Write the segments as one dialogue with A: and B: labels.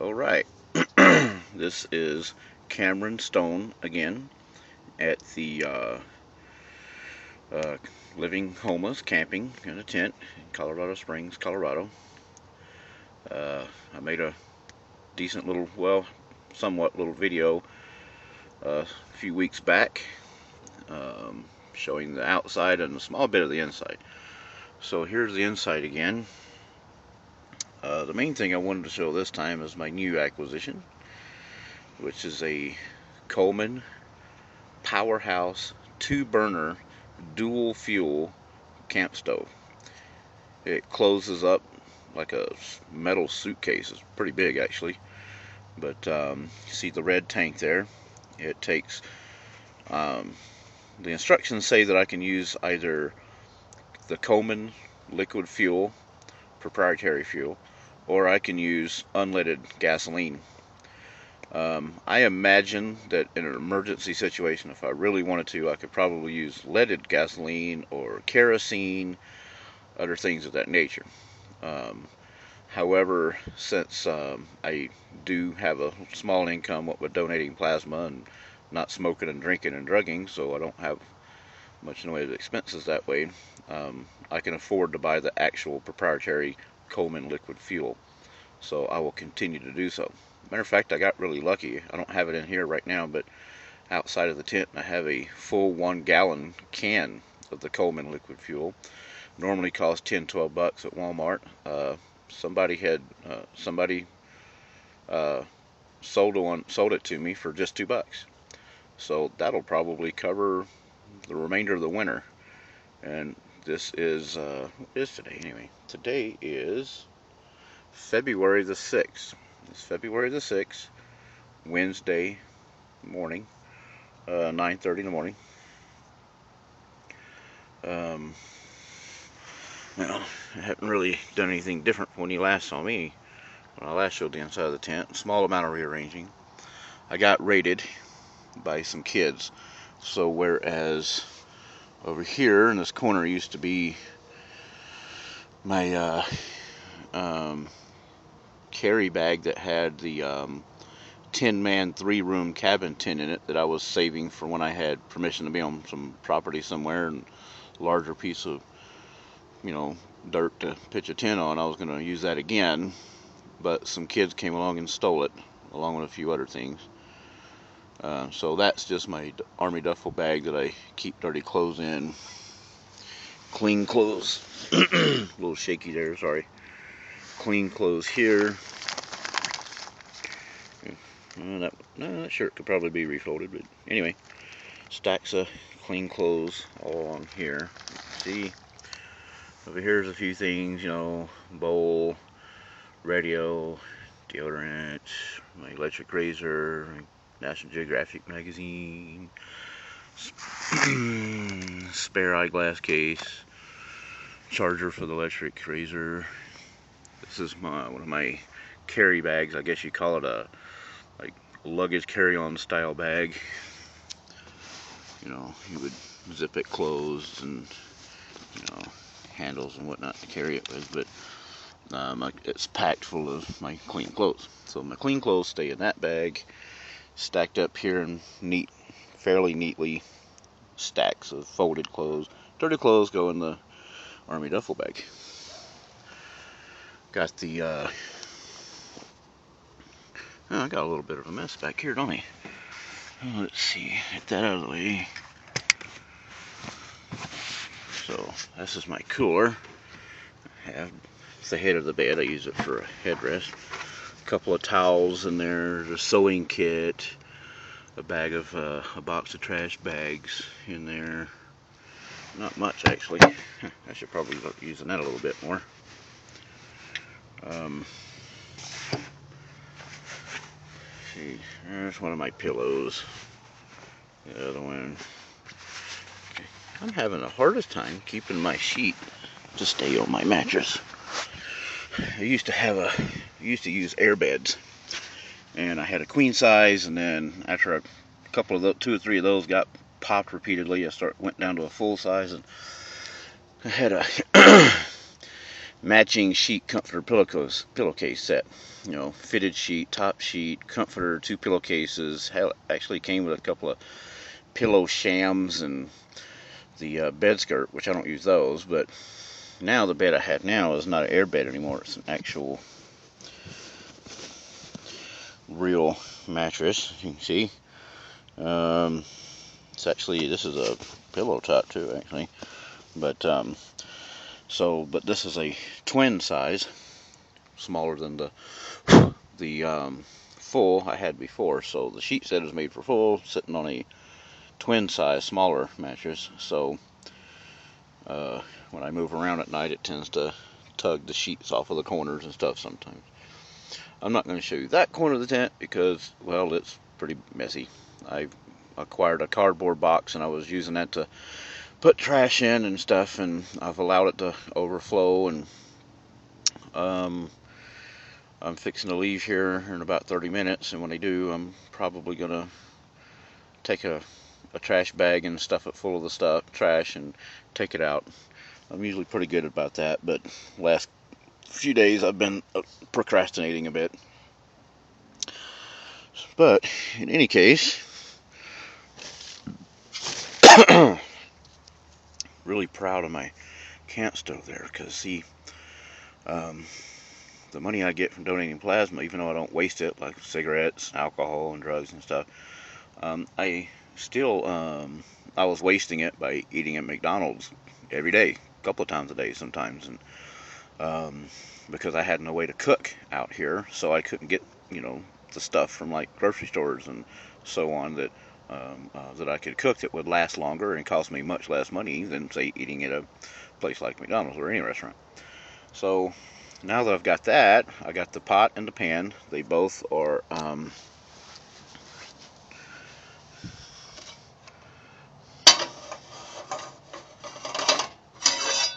A: All right, this is Cameron Stone again at the uh, living homeless camping in a tent in Colorado Springs, Colorado. I made a decent little, well, somewhat little video a few weeks back um, showing the outside and a small bit of the inside. So here's the inside again. The main thing I wanted to show this time is my new acquisition, which is a Coleman Powerhouse 2-burner dual fuel camp stove. It closes up like a metal suitcase. It's pretty big actually, but you see the red tank there. It takes um, the instructions say that I can use either the Coleman liquid fuel, proprietary fuel, or I can use unleaded gasoline. I imagine that in an emergency situation, if I really wanted to, I could probably use leaded gasoline or kerosene, other things of that nature. Um, However, since I do have a small income with donating plasma and not smoking and drinking and drugging, so I don't have much in the way of expenses that way, I can afford to buy the actual proprietary Coleman liquid fuel. So I will continue to do so. Matter of fact, I got really lucky. I don't have it in here right now, but outside of the tent, I have a full 1-gallon can of the Coleman liquid fuel. Normally costs 10-12 bucks at Walmart. Somebody sold it to me for just 2 bucks. So that'll probably cover the remainder of the winter. And this is what is today anyway? Today is February the 6th. It's February the 6th, Wednesday morning, 9:30 in the morning. Um, well, I haven't really done anything different from when you last saw me. When I last showed the inside of the tent, small amount of rearranging. I got raided by some kids. So whereas over here in this corner used to be my carry bag that had the 10-man 3-room cabin tent in it that I was saving for when I had permission to be on some property somewhere and larger piece of, dirt to pitch a tent on. I was going to use that again, but some kids came along and stole it, along with a few other things. So that's just my army duffel bag that I keep dirty clothes in. Clean clothes. A little shaky there, sorry. Clean clothes here. That shirt could probably be refolded, but anyway. Stacks of clean clothes all on here. See, over here's a few things, bowl, radio, deodorant, my electric razor, National Geographic magazine, spare eyeglass case, charger for the electric razor. This is one of my carry bags. I guess you call it a luggage carry-on style bag. You would zip it closed and handles and whatnot to carry it with, but it's packed full of my clean clothes. So my clean clothes stay in that bag, stacked up here in fairly neatly stacks of folded clothes. Dirty clothes go in the army duffel bag. Got the I got a little bit of a mess back here, don't I? Let's see, get that out of the way. So this is my cooler. It's the head of the bed. I use it for a headrest. A couple of towels in there, a sewing kit, a box of trash bags in there. Not much actually. I should probably look using that a little bit more. See, there's one of my pillows. The other one. Okay. I'm having the hardest time keeping my sheet to stay on my mattress. I used to use air beds, and I had a queen size, and then after a couple of 2 or 3 of those got popped repeatedly, went down to a full size, and I had a matching sheet comforter pillowcase set. You know, fitted sheet, top sheet, comforter, 2 pillowcases. Hell, actually came with a couple of pillow shams and the bed skirt, which I don't use those. But now the bed I have now is not an air bed anymore. It's an actual real mattress. You can see. It's actually, this is a pillow top too, actually. But but this is a twin size, smaller than the full I had before. So the sheet set is made for full, sitting on a twin size, smaller mattress. So when I move around at night, it tends to tug the sheets off of the corners and stuff sometimes. I'm not going to show you that corner of the tent because, well, it's pretty messy. I acquired a cardboard box and I was using that to put trash in and stuff, and I've allowed it to overflow, and I'm fixing to leave here in about 30 minutes, and when I do, I'm probably going to take a trash bag and stuff it full of the trash, and take it out. I'm usually pretty good about that, but last few days I've been procrastinating a bit. But in any case, really proud of my camp stove there, because see, the money I get from donating plasma, even though I don't waste it, like cigarettes, alcohol, and drugs and stuff, I still, I was wasting it by eating at McDonald's every day, a couple of times a day sometimes, and because I had no way to cook out here, so I couldn't get, the stuff from like grocery stores and so on that I could cook that would last longer and cost me much less money than, say, eating at a place like McDonald's or any restaurant. So now that I've got that, I got the pot and the pan. They both are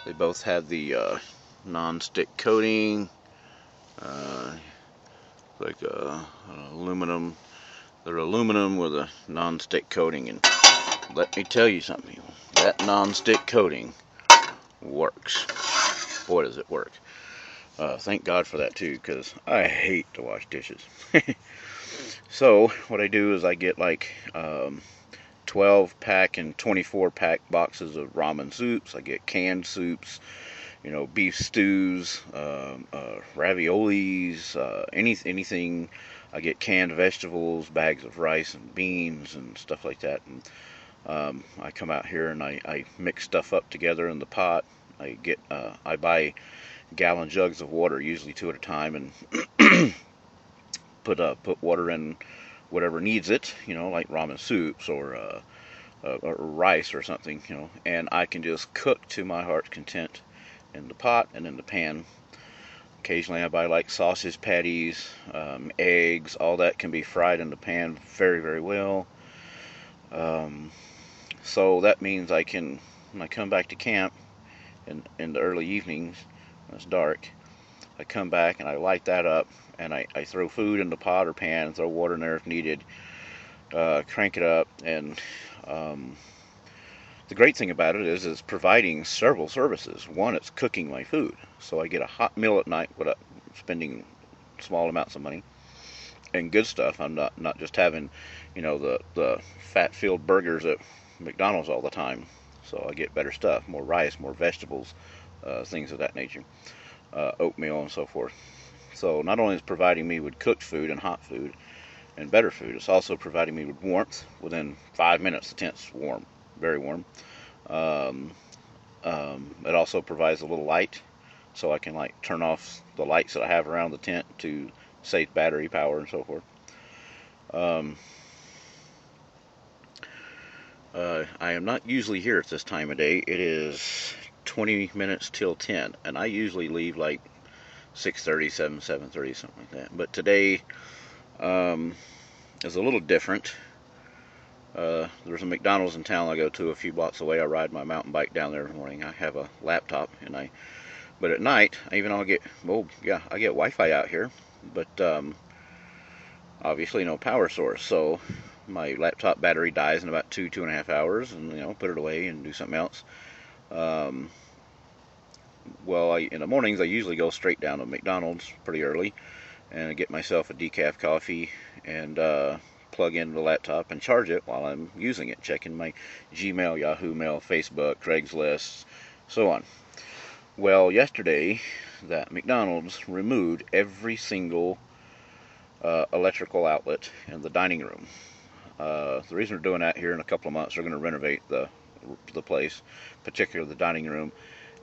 A: they both have the non-stick coating, like aluminum. They're aluminum with a non-stick coating, and let me tell you something. That non-stick coating works. Boy, does it work. Thank God for that too, because I hate to wash dishes. So what I do is I get like 12 pack and 24 pack boxes of ramen soups. I get canned soups, beef stews, raviolis, anything. I get canned vegetables, bags of rice and beans and stuff like that. And I come out here and I mix stuff up together in the pot. I buy gallon jugs of water, usually 2 at a time, and put water in whatever needs it, like ramen soups or rice or something, and I can just cook to my heart's content in the pot and in the pan. Occasionally I buy like sausage patties, eggs, all that can be fried in the pan very, very well. So that means I can, when I come back to camp in the early evenings, when it's dark, I come back and I light that up, and I throw food in the pot or pan, throw water in there if needed, crank it up, and the great thing about it is it's providing several services. One, it's cooking my food, so I get a hot meal at night without spending small amounts of money, and good stuff. I'm not just having, the fat-filled burgers at McDonald's all the time. So I get better stuff, more rice, more vegetables, things of that nature, oatmeal and so forth. So not only is it providing me with cooked food and hot food and better food, it's also providing me with warmth. Within 5 minutes, the tent's warm, very warm. It also provides a little light, so I can like turn off the lights that I have around the tent to save battery power and so forth. I am not usually here at this time of day. It is 20 minutes till 10, and I usually leave like 6:30, 7:30, something like that. But today is a little different. There's a McDonald's in town I go to a few blocks away. I ride my mountain bike down there in the morning. I have a laptop, but at night, even though I get Wi-Fi out here, but obviously no power source. So my laptop battery dies in about 2.5 hours, and put it away and do something else. well, in the mornings I usually go straight down to McDonald's pretty early and I get myself a decaf coffee and plug in the laptop and charge it while I'm using it, checking my Gmail, Yahoo Mail, Facebook, Craigslist, so on. Well, yesterday, that McDonald's removed every single electrical outlet in the dining room. The reason we're doing that, here in a couple of months, we're going to renovate the place, particularly the dining room.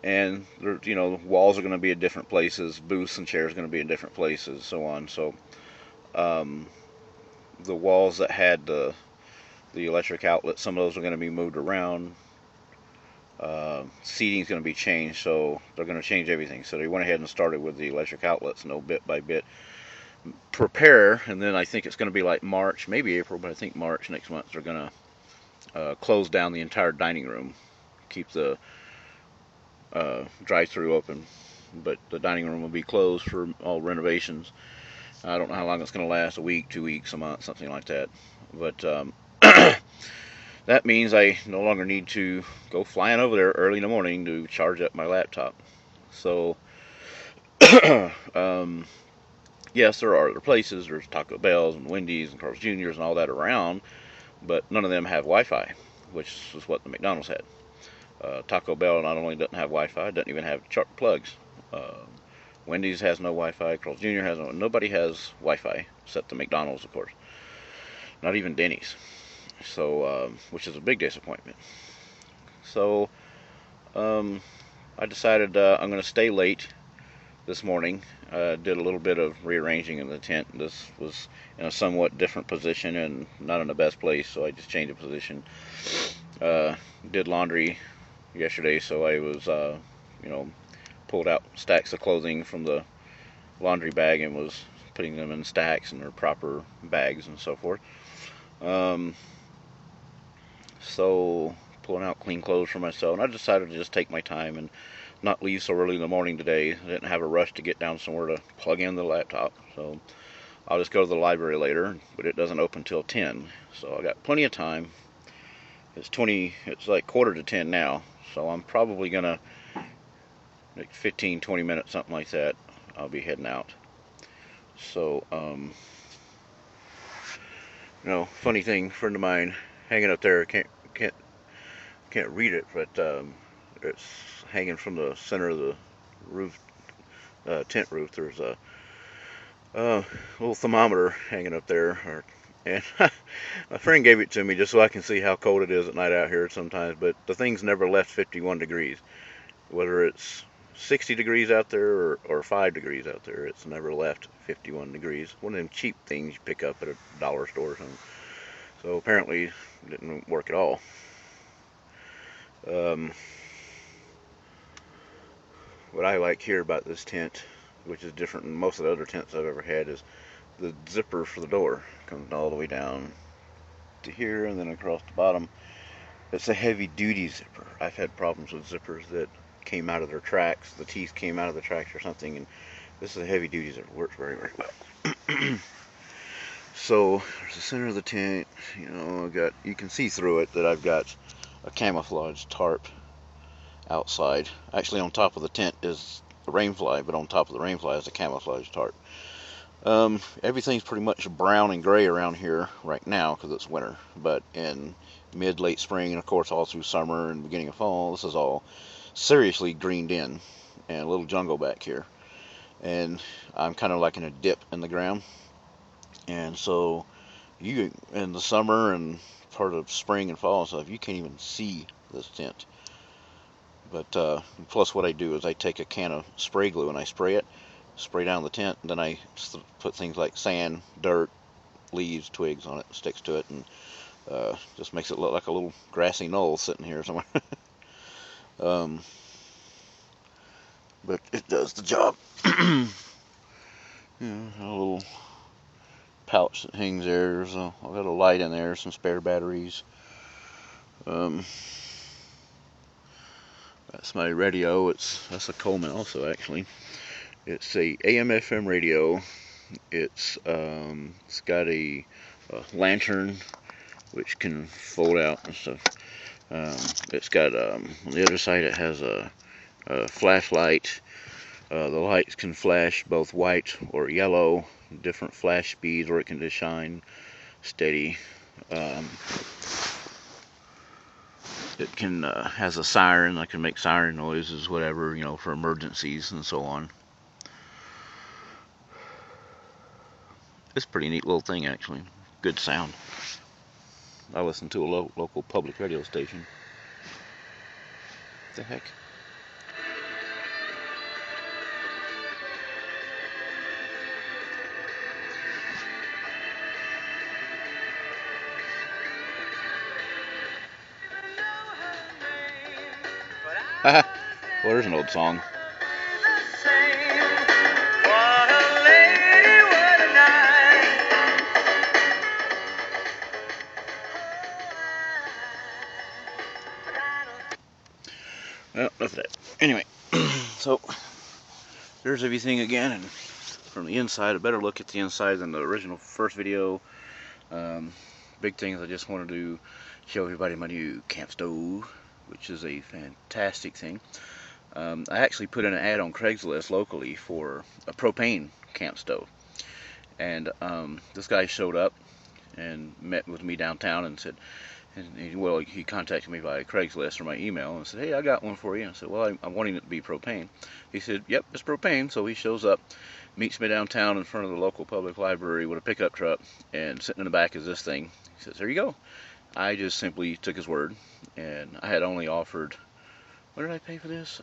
A: And the walls are going to be in different places, booths and chairs are going to be in different places, so on. So the walls that had the electric outlet, some of those are going to be moved around. Seating is going to be changed, so they're going to change everything. So they went ahead and started with the electric outlets, bit by bit prepare, and then I think it's going to be like March, maybe April, but I think March next month they're going to close down the entire dining room, keep the drive-through open, but the dining room will be closed for all renovations. I don't know how long it's going to last, a week, 2 weeks, a month, something like that. But that means I no longer need to go flying over there early in the morning to charge up my laptop. So, yes, there are other places. There's Taco Bell's and Wendy's and Carl's Jr.'s and all that around, but none of them have Wi-Fi, which is what the McDonald's had. Taco Bell not only doesn't have Wi-Fi, doesn't even have plug-ins. Wendy's has no Wi-Fi. Carl's Jr. has no. Nobody has Wi-Fi except the McDonald's, of course. Not even Denny's. So, which is a big disappointment. So, I decided I'm going to stay late this morning. Did a little bit of rearranging in the tent. This was in a somewhat different position and not in the best place, so I just changed the position. Did laundry yesterday, so I was, pulled out stacks of clothing from the laundry bag and was putting them in stacks in their proper bags and so forth. So pulling out clean clothes for myself, and I decided to just take my time and not leave so early in the morning today. I didn't have a rush to get down somewhere to plug in the laptop, so I'll just go to the library later, but it doesn't open till 10, so I got plenty of time. It's like quarter to 10 now, so I'm probably gonna, like 15-20 minutes, something like that, I'll be heading out. So funny thing, friend of mine hanging up there, can't read it, but it's hanging from the center of the roof, tent roof. There's a little thermometer hanging up there, and my friend gave it to me just so I can see how cold it is at night out here sometimes. But the thing's never left 51 degrees, whether it's 60 degrees out there or 5 degrees out there. It's never left 51 degrees. One of them cheap things you pick up at a dollar store or something. So apparently it didn't work at all. What I like here about this tent, which is different than most of the other tents I've ever had, is the zipper for the door comes all the way down to here and then across the bottom. It's a heavy duty zipper. I've had problems with zippers that came out of their tracks, the teeth came out of the tracks or something, and this is a heavy duty zipper. Works very, very well. So there's the center of the tent. You can see through it that I've got a camouflage tarp outside. Actually, on top of the tent is the rainfly, but on top of the rainfly is a camouflage tarp. Everything's pretty much brown and gray around here right now because it's winter, but in late spring, and of course all through summer and beginning of fall, this is all seriously greened in, and a little jungle back here. And I'm kind of like in a dip in the ground, and so in the summer and part of spring and fall and stuff, you can't even see this tent. But plus what I do is I take a can of spray glue and I spray down the tent, and then I put things like sand, dirt, leaves, twigs on it, sticks to it, and just makes it look like a little grassy knoll sitting here somewhere. But it does the job. A little pouch that hangs there. So I've got a light in there, some spare batteries. That's my radio. That's a Coleman also, actually. It's a AM/FM radio. It's got a lantern which can fold out and stuff. It's got on the other side, it has a flashlight. The lights can flash both white or yellow, different flash speeds, or it can just shine steady. It can has a siren. I can make siren noises, whatever, you know, for emergencies and so on. It's a pretty neat little thing, actually. Good sound. I listen to a local public radio station. What the heck? Haha. Well, there's an old song. Well, enough of that. Anyway, so there's everything again, and from the inside, a better look at the inside than the original first video. Big things, I just wanted to show everybody my new camp stove, which is a fantastic thing. I actually put in an ad on Craigslist locally for a propane camp stove, and this guy showed up and met with me downtown and said, he contacted me by Craigslist or my email and said, hey, I got one for you. I said, well, I'm wanting it to be propane. He said, yep, it's propane. So he shows up, meets me downtown in front of the local public library with a pickup truck, and sitting in the back is this thing. He says, there you go. I just simply took his word, and I had only offered, what did I pay for this?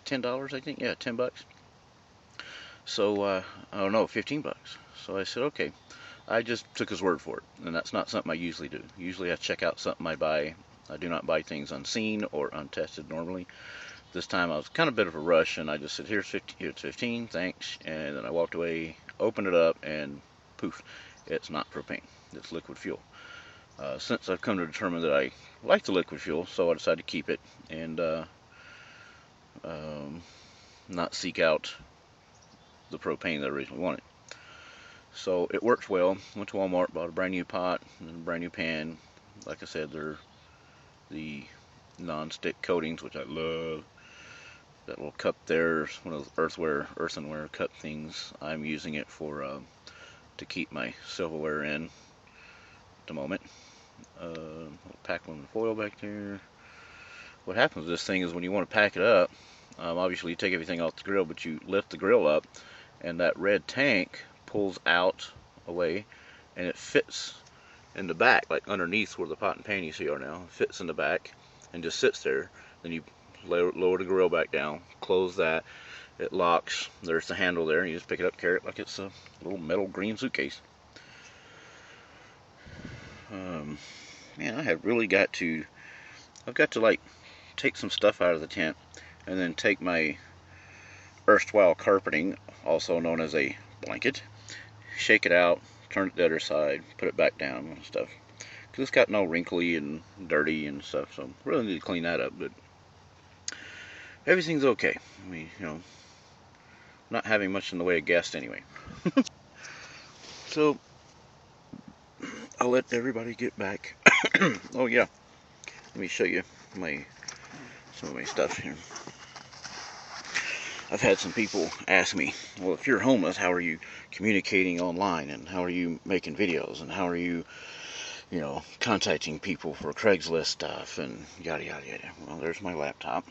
A: $10, I think. Yeah, $10. So, I don't know, $15. So I said, okay. I just took his word for it, and that's not something I usually do. Usually I check out something I buy. I do not buy things unseen or untested normally. This time I was kind of a bit of a rush, and I just said, here's 15, thanks. And then I walked away, opened it up, and poof, it's not propane. It's liquid fuel. Since I've come to determine that I like the liquid fuel, so I decided to keep it and not seek out the propane that I originally wanted. So it works well. Went to Walmart, bought a brand new pot and a brand new pan. Like I said, they're the non-stick coatings, which I love. That little cup there is one of those earthenware cup things. I'm using it for to keep my silverware in at the moment. Pack aluminum foil back there. What happens with this thing is when you want to pack it up, obviously you take everything off the grill, but you lift the grill up, and that red tank pulls out away, and it fits in the back, like underneath where the pot and pan you see are now. It fits in the back and just sits there. Then you lower the grill back down, close that, it locks. There's the handle there, and you just pick it up, carry it like it's a little metal green suitcase. Man, I have really got to, I've got to like take some stuff out of the tent and then take my erstwhile carpeting, also known as a blanket, shake it out, turn it the other side, put it back down and stuff. Because it's got no wrinkly and dirty and stuff, so really need to clean that up, but everything's okay. I mean, you know, not having much in the way of guests anyway. So, I'll let everybody get back. Oh yeah, let me show you some of my stuff here. I've had some people ask me, well, if you're homeless, how are you communicating online, and how are you making videos, and how are you, you know, contacting people for Craigslist stuff, and yada yada yada. Well, there's my laptop.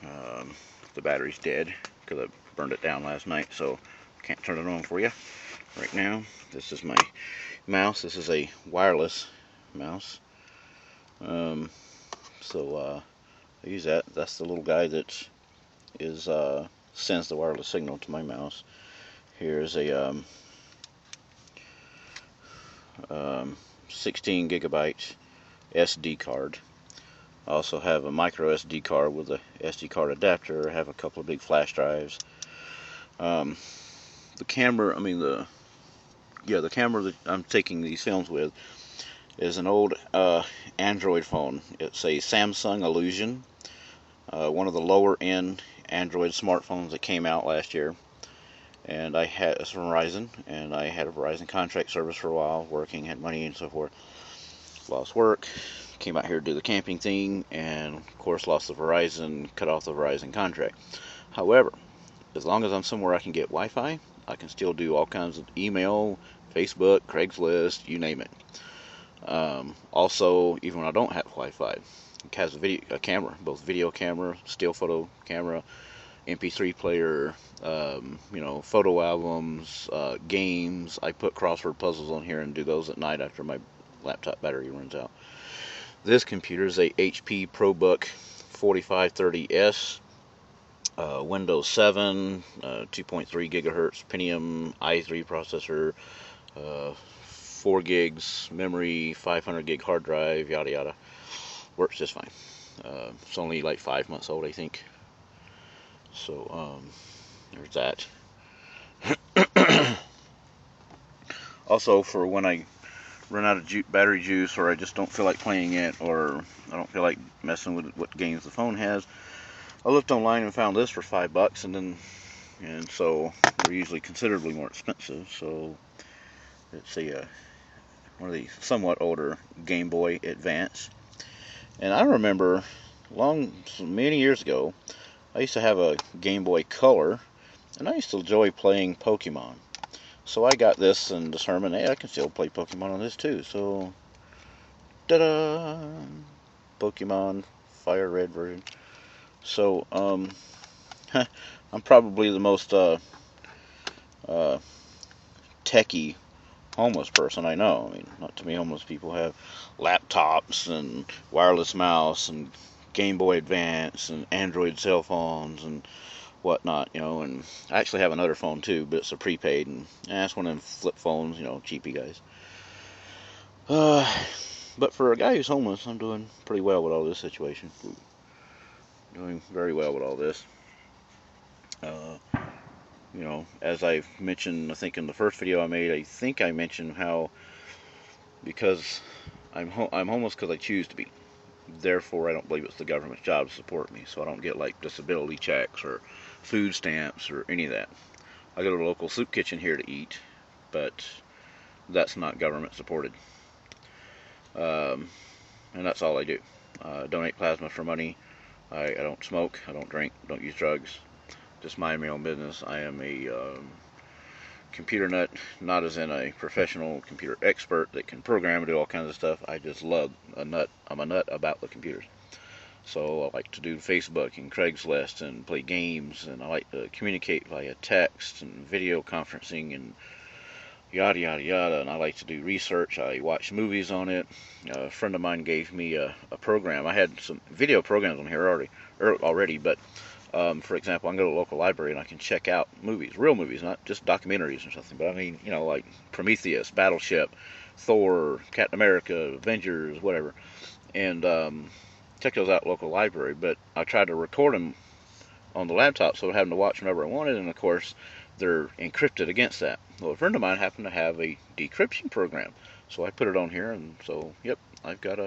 A: The battery's dead because I burned it down last night, so can't turn it on for you right now. This is my mouse. This is a wireless mouse. So I use that. That's the little guy that is sends the wireless signal to my mouse. Here's a 16 gigabyte SD card. I also have a micro SD card with a SD card adapter. I have a couple of big flash drives. The camera, the camera that I'm taking these films with is an old Android phone. It's a Samsung Illusion, one of the lower end Android smartphones that came out last year. And it's from Verizon, and I had a Verizon contract service for a while, working, had money and so forth. Lost work, came out here to do the camping thing, and of course lost the Verizon, cut off the Verizon contract. However, as long as I'm somewhere I can get Wi-Fi, I can still do all kinds of email, Facebook, Craigslist, you name it. Also, even when I don't have Wi-Fi, it has a camera, both video camera, still photo camera, MP3 player, photo albums, games. I put crossword puzzles on here and do those at night after my laptop battery runs out. This computer is a HP ProBook 4530S, Windows 7, 2.3 gigahertz Pentium i3 processor, 4 gigs memory, 500 gig hard drive, yada yada. Works just fine. It's only like 5 months old, I think. So, there's that. Also, for when I run out of battery juice, or I just don't feel like playing it, or I don't feel like messing with what games the phone has, I looked online and found this for $5, and so they're usually considerably more expensive. So it's one of the somewhat older Game Boy Advance, and I remember many years ago, I used to have a Game Boy Color, and I used to enjoy playing Pokemon. So I got this and determined, hey, I can still play Pokemon on this too. So, ta-da! Pokemon Fire Red version. So, I'm probably the most techie homeless person I know. I mean, not too many homeless people have laptops and wireless mouse and Game Boy Advance and Android cell phones and whatnot, and I actually have another phone too, but it's a prepaid, and it's one of them flip phones, cheapy guys. But for a guy who's homeless, I'm doing pretty well with all this situation. Doing very well with all this. As I've mentioned, I think in the first video I made, I think I mentioned how, because I'm homeless because I choose to be. Therefore, I don't believe it's the government's job to support me, so I don't get like disability checks or food stamps or any of that. I go to a local soup kitchen here to eat, but that's not government supported. And that's all I do. Donate plasma for money. I don't smoke, I don't drink, don't use drugs. Just mind my own business. I am a computer nut, not as in a professional computer expert that can program and do all kinds of stuff. I just love a nut. I'm a nut about the computers. So I like to do Facebook and Craigslist and play games, and I like to communicate via text and video conferencing and yada yada yada. And I like to do research. I watch movies on it. A friend of mine gave me a program. I had some video programs on here already, but for example, I can go to a local library and I can check out movies, real movies, not just documentaries or something, but I mean, like Prometheus, Battleship, Thor, Captain America, Avengers, whatever, and check those out at local library. But I tried to record them on the laptop, so I had them to watch whenever I wanted, and of course, they're encrypted against that. Well, a friend of mine happened to have a decryption program, so I put it on here, and so, yep, I've got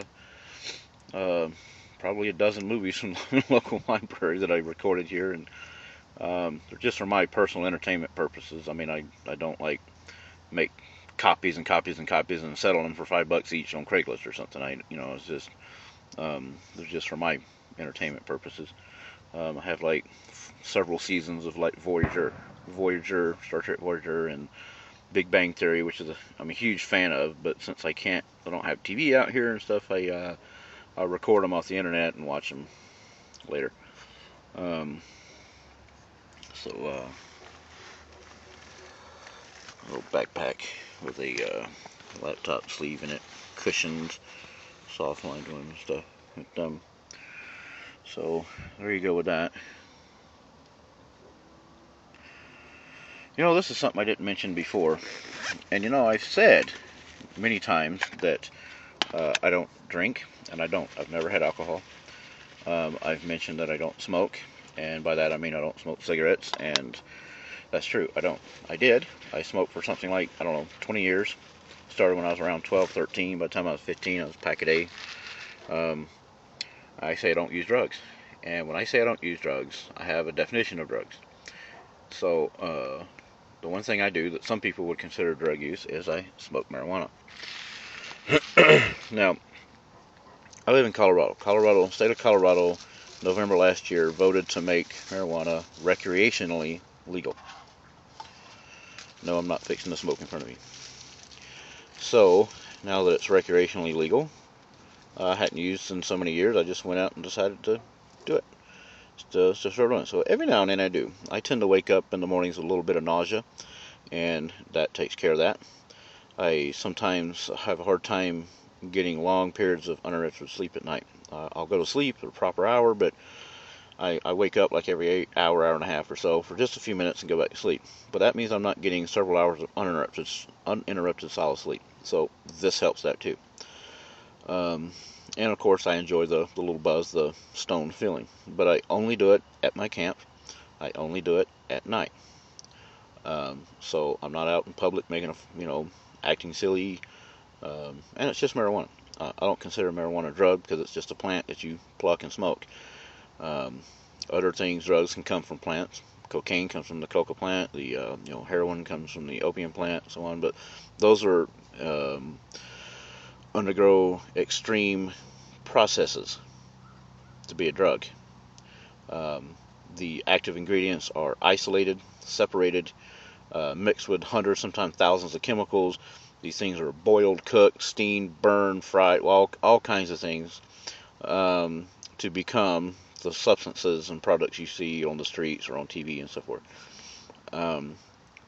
A: probably a dozen movies from the local library that I recorded here, and they're just for my personal entertainment purposes. I mean, I don't like make copies and copies and copies and settle them for $5 each on Craigslist or something. It's just they're just for my entertainment purposes. I have like several seasons of like Voyager, Star Trek Voyager, and Big Bang Theory, which I'm a huge fan of. But since I don't have TV out here and stuff, I'll record them off the internet and watch them later. A little backpack with a laptop sleeve in it, cushions, soft lined one and stuff. So there you go with that. This is something I didn't mention before, and I've said many times that I don't drink, and I've never had alcohol. I've mentioned that I don't smoke, and by that I mean I don't smoke cigarettes, and that's true, I don't. I smoked for something like, 20 years. Started when I was around 12, 13. By the time I was 15, I was a pack a day. I say I don't use drugs, and when I say I don't use drugs, I have a definition of drugs. So, the one thing I do that some people would consider drug use is I smoke marijuana. Now, I live in Colorado. State of Colorado, November last year, voted to make marijuana recreationally legal. No, I'm not fixing to smoke in front of you. So, now that it's recreationally legal, I hadn't used in so many years, I just went out and decided to do it. Just start doing it. So every now and then I do. I tend to wake up in the mornings with a little bit of nausea, and that takes care of that. I sometimes have a hard time getting long periods of uninterrupted sleep at night. I'll go to sleep at a proper hour, but I wake up like every hour and a half or so for just a few minutes and go back to sleep. But that means I'm not getting several hours of uninterrupted solid sleep. So this helps that too. And of course I enjoy the little buzz, the stone feeling. But I only do it at my camp. I only do it at night. So I'm not out in public making acting silly. And it's just marijuana. I don't consider marijuana a drug because it's just a plant that you pluck and smoke. Other things, drugs can come from plants. Cocaine comes from the coca plant. The heroin comes from the opium plant, and so on. But those are undergo extreme processes to be a drug. The active ingredients are isolated, separated, mixed with hundreds, sometimes thousands of chemicals. These things are boiled, cooked, steamed, burned, fried, all kinds of things to become the substances and products you see on the streets or on TV and so forth.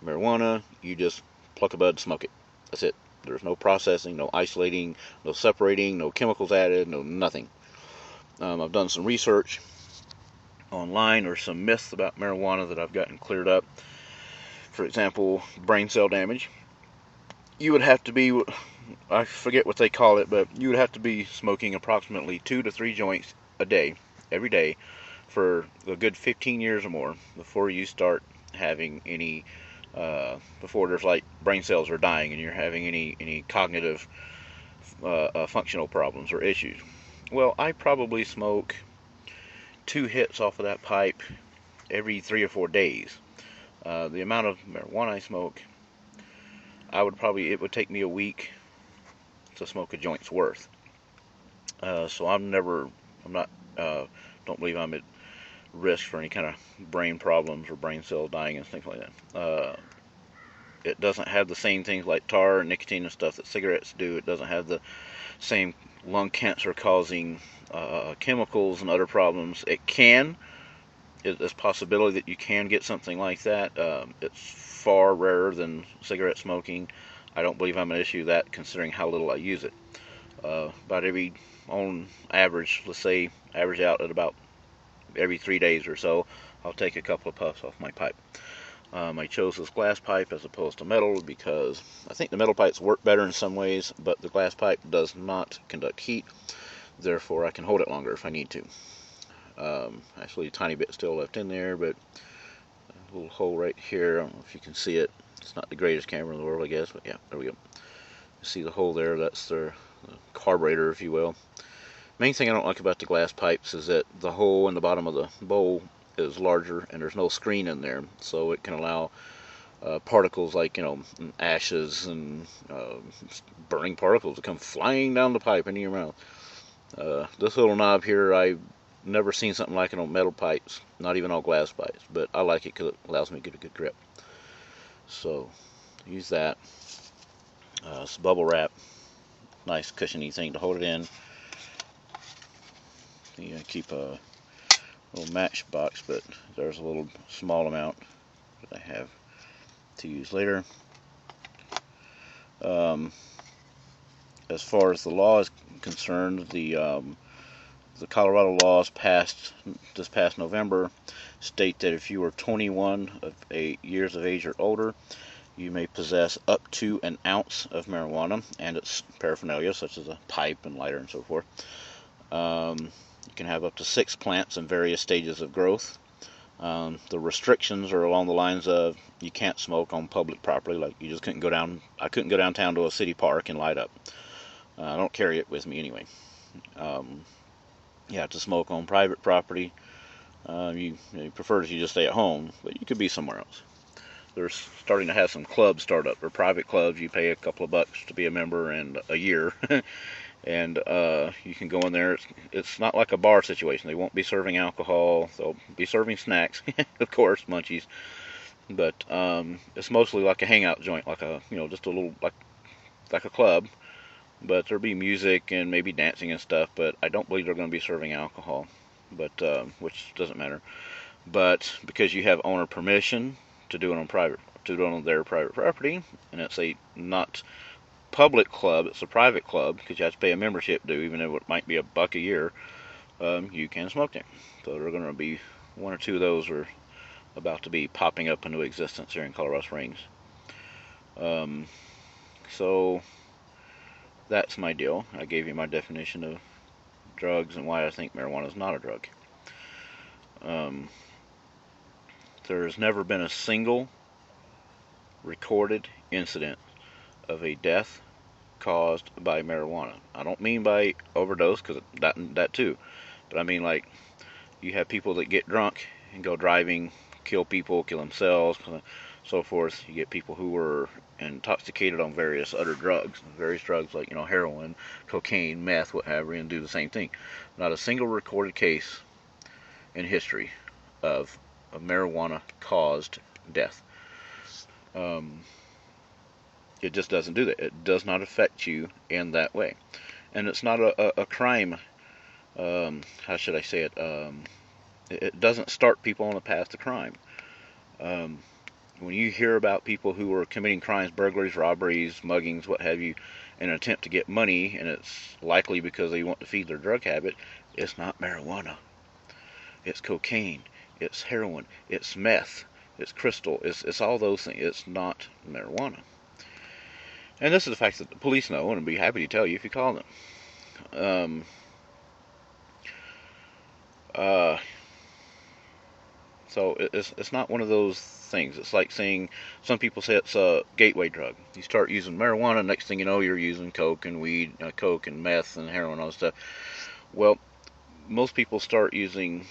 A: Marijuana, you just pluck a bud, smoke it. That's it. There's no processing, no isolating, no separating, no chemicals added, no nothing. I've done some research online, or some myths about marijuana that I've gotten cleared up. For example, brain cell damage. You would have to be, I forget what they call it, but you would have to be smoking approximately 2 to 3 joints a day, every day, for a good 15 years or more before you start having any, before there's like brain cells are dying and you're having any cognitive functional problems or issues. Well, I probably smoke 2 hits off of that pipe every 3 or 4 days. The amount of marijuana I smoke, it would take me a week to smoke a joint's worth. So don't believe I'm at risk for any kind of brain problems or brain cell dying and things like that. It doesn't have the same things like tar and nicotine and stuff that cigarettes do. It doesn't have the same lung cancer causing chemicals and other problems. There's a possibility that you can get something like that. It's far rarer than cigarette smoking. I don't believe I'm an issue with that, considering how little I use it. On average, let's say, average out at about every 3 days or so, I'll take a couple of puffs off my pipe. I chose this glass pipe as opposed to metal because I think the metal pipes work better in some ways, but the glass pipe does not conduct heat. Therefore, I can hold it longer if I need to. Actually, a tiny bit still left in there, but a little hole right here. I don't know if you can see it. It's not the greatest camera in the world, I guess, but yeah, there we go. See the hole there? That's the carburetor, if you will. Main thing I don't like about the glass pipes is that the hole in the bottom of the bowl is larger and there's no screen in there, so it can allow particles like ashes and burning particles to come flying down the pipe into your mouth. This little knob here, I've never seen something like it on metal pipes, not even on glass pipes, but I like it because it allows me to get a good grip. So use that. It's bubble wrap, nice cushiony thing to hold it in. You keep a little matchbox, but there's a little small amount that I have to use later. As far as the law is concerned, the Colorado laws passed this past November state that if you are 21 years of age or older, you may possess up to an ounce of marijuana and its paraphernalia, such as a pipe and lighter and so forth. You can have up to 6 plants in various stages of growth. The restrictions are along the lines of you can't smoke on public property, like you just couldn't go down. I couldn't go downtown to a city park and light up. I don't carry it with me anyway. You have to smoke on private property. You prefer that you just stay at home, but you could be somewhere else. They're starting to have some clubs start up, or private clubs. You pay a couple of bucks to be a member and a year, And you can go in there. It's not like a bar situation. They won't be serving alcohol. They'll be serving snacks, of course, munchies. But it's mostly like a hangout joint, like a just a little like a club. But there'll be music and maybe dancing and stuff. But I don't believe they're going to be serving alcohol. But which doesn't matter. But because you have owner permission to do it on their private property, and it's a not public club, it's a private club because you have to pay a membership due, even though it might be $1 a year. You can smoke there. So there are going to be one or two of those are about to be popping up into existence here in Colorado Springs. So that's my deal. I gave you my definition of drugs and why I think marijuana is not a drug. There's never been a single recorded incident of a death caused by marijuana. I don't mean by overdose, because that too, but I mean like you have people that get drunk and go driving, kill people, kill themselves, so forth. You get people who were intoxicated on various drugs like heroin, cocaine, meth, what have you, and do the same thing. Not a single recorded case in history of a marijuana caused death. It just doesn't do that. It does not affect you in that way, and it's not a crime. How should I say it? It doesn't start people on the path to crime. When you hear about people who are committing crimes, burglaries, robberies, muggings, what have you, in an attempt to get money, and it's likely because they want to feed their drug habit, it's not marijuana. It's cocaine. It's heroin. It's meth. It's crystal. It's all those things. It's not marijuana. And this is the fact that the police know, and I'd be happy to tell you if you call them. So it's not one of those things. It's like saying, some people say it's a gateway drug. You start using marijuana, next thing you know, you're using coke and weed, coke and meth and heroin and all that stuff. Well, most people start using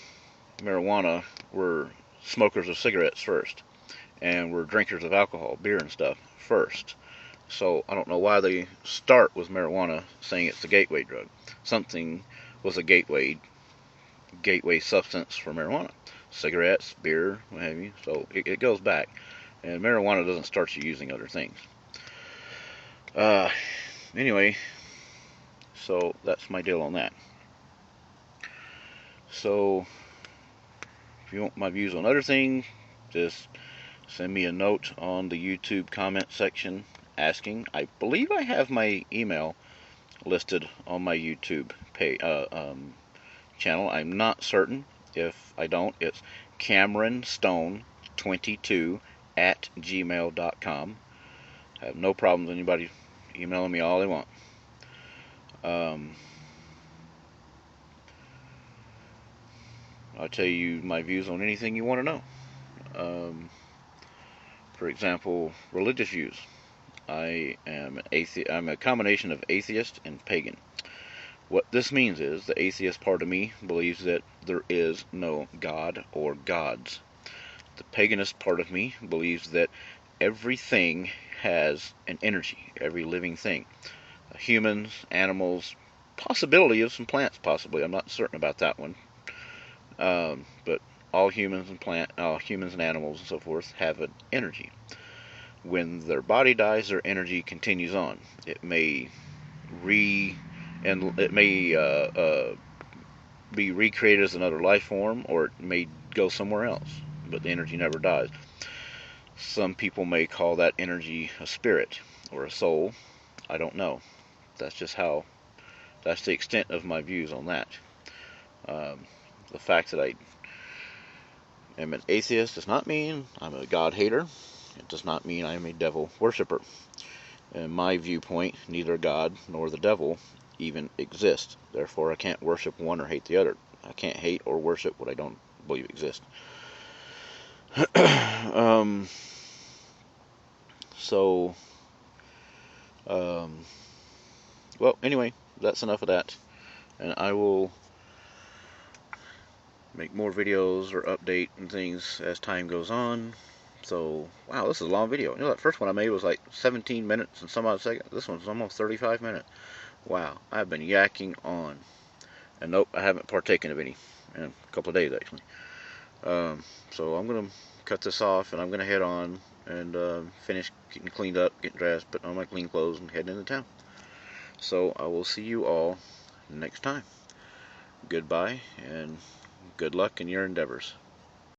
A: marijuana were smokers of cigarettes first, and were drinkers of alcohol, beer and stuff first. So I don't know why they start with marijuana saying it's a gateway drug. Something was a gateway substance for marijuana. Cigarettes, beer, what have you. So it goes back. And marijuana doesn't start you using other things. Anyway, so that's my deal on that. So if you want my views on other things, just send me a note on the YouTube comment section asking. I believe I have my email listed on my YouTube channel. I'm not certain. If I don't, it's CameronStone22@gmail.com. I have no problems with anybody emailing me all they want. I'll tell you my views on anything you want to know. For example, religious views. I am an atheist. I'm a combination of atheist and pagan. What this means is the atheist part of me believes that there is no God or gods. The paganist part of me believes that everything has an energy, every living thing. Humans, animals, possibility of some plants possibly. I'm not certain about that one. But all humans and animals and so forth have an energy. When their body dies, their energy continues on. It may be recreated as another life form, or it may go somewhere else, but the energy never dies. Some people may call that energy a spirit or a soul. I don't know. That's the extent of my views on that. The fact that I am an atheist does not mean I'm a God hater. It does not mean I'm a devil worshiper. In my viewpoint, neither God nor the devil even exist. Therefore, I can't worship one or hate the other. I can't hate or worship what I don't believe exists. Well, anyway, that's enough of that. And I will make more videos or update and things as time goes on. So, wow, this is a long video. That first one I made was like 17 minutes and some odd seconds. This one's almost 35 minutes. Wow, I've been yakking on. And nope, I haven't partaken of any in a couple of days actually. So I'm going to cut this off and I'm going to head on and finish getting cleaned up, getting dressed, putting on my clean clothes, and heading into town. So I will see you all next time. Goodbye and good luck in your endeavors.